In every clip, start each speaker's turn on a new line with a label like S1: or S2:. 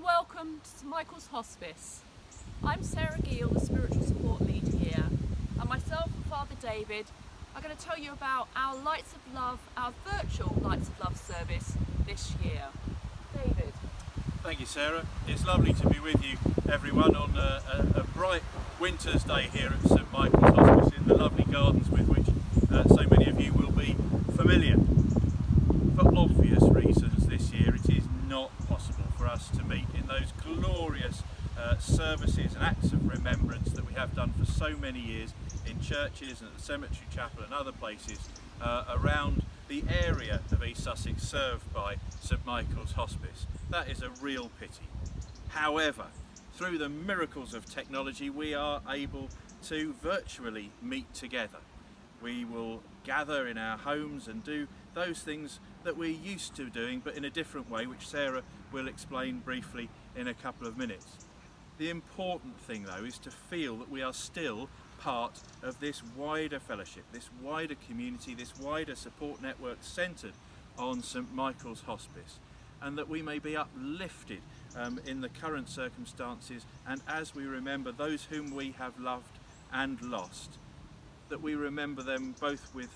S1: welcome to St Michael's Hospice. I'm Sarah Gill, the spiritual support lead here, and myself and Father David are going to tell you about our Lights of Love, our virtual Lights of Love service this year. David.
S2: Thank you, Sarah. It's lovely to be with you, everyone, on a bright winter's day here at St Michael's Hospice in the lovely gardens with which so many of you will be familiar. For obvious reasons this year it is not possible for us to meet in those glorious services and acts of remembrance that we have done for so many years in churches and at the cemetery chapel and other places around the area of East Sussex served by St Michael's Hospice. That is a real pity. However, through the miracles of technology we are able to virtually meet together. We will gather in our homes and do those things that we're used to doing, but in a different way, which Sarah will explain briefly in a couple of minutes. The important thing though is to feel that we are still part of this wider fellowship, this wider community, this wider support network centred on St Michael's Hospice, and that we may be uplifted in the current circumstances, and as we remember those whom we have loved and lost, that we remember them both with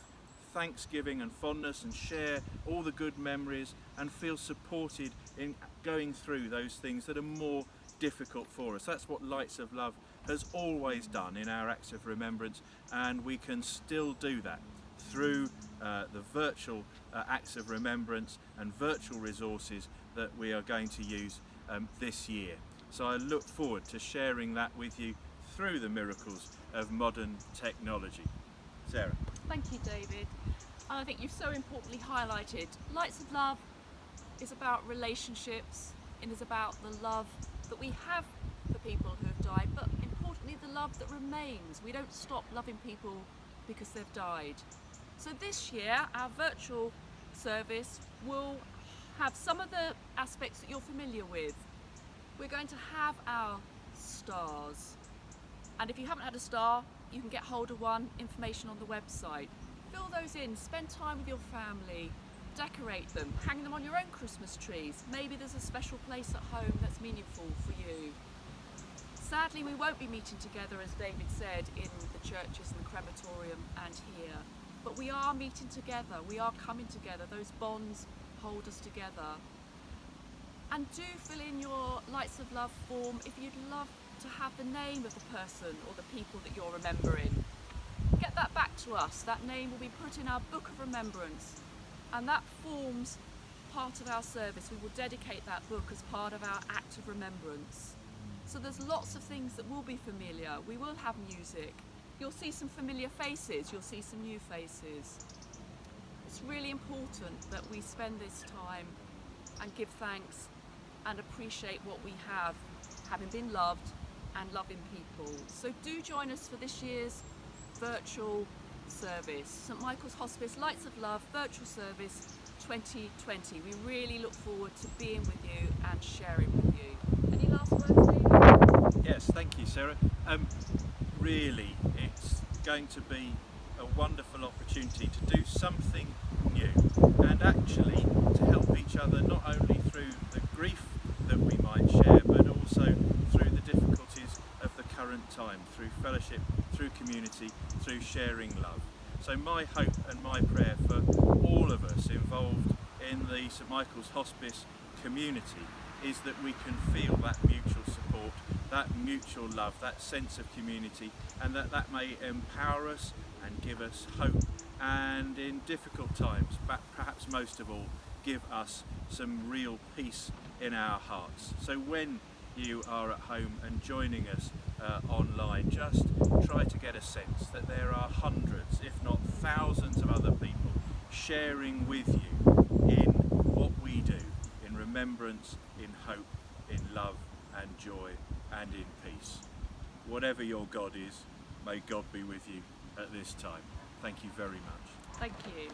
S2: thanksgiving and fondness and share all the good memories and feel supported in going through those things that are more difficult for us. That's what Lights of Love has always done in our acts of remembrance, and we can still do that through the virtual acts of remembrance and virtual resources that we are going to use this year. So I look forward to sharing that with you through the miracles of modern technology. Sarah.
S1: Thank you, David. And I think you've so importantly highlighted Lights of Love is about relationships. It is about the love that we have for people who have died, but importantly the love that remains. We don't stop loving people because they've died. So this year our virtual service will have some of the aspects that you're familiar with. We're going to have our stars, and if you haven't had a star you can get hold of one, information on the website. Fill those in, spend time with your family, decorate them, hang them on your own Christmas trees. Maybe there's a special place at home that's meaningful for you. Sadly we won't be meeting together, as David said, in the churches and the crematorium and here, but we are meeting together, we are coming together. Those bonds hold us together. And do fill in your Lights of Love form if you'd love to have the name of the person or the people that you're remembering. Get that back to us. That name will be put in our book of remembrance, and that forms part of our service. We will dedicate that book as part of our act of remembrance. So there's lots of things that will be familiar. We will have music. You'll see some familiar faces, you'll see some new faces. It's really important that we spend this time and give thanks and appreciate what we have, having been loved and loving people. So do join us for this year's virtual service, St Michael's Hospice Lights of Love Virtual Service 2020. We really look forward to being with you and sharing with you. Any last words, David?
S2: Yes, thank you, Sarah. Really, it's going to be a wonderful opportunity to do something new and actually to help each other, not only through the grief that we might share, but also through the difficulties of the current time, through fellowship, through community, through sharing love. So my hope and my prayer for all of us involved in the St Michael's Hospice community is that we can feel that mutual support, that mutual love, that sense of community, and that may empower us and give us hope, and in difficult times, but perhaps most of all, give us some real peace in our hearts. So when you are at home and joining us online, just try to get a sense that there are hundreds, if not thousands of other people sharing with you in what we do, in remembrance, in hope, in love and joy and in peace. Whatever your God is, may God be with you at this time. Thank you very much.
S1: Thank you.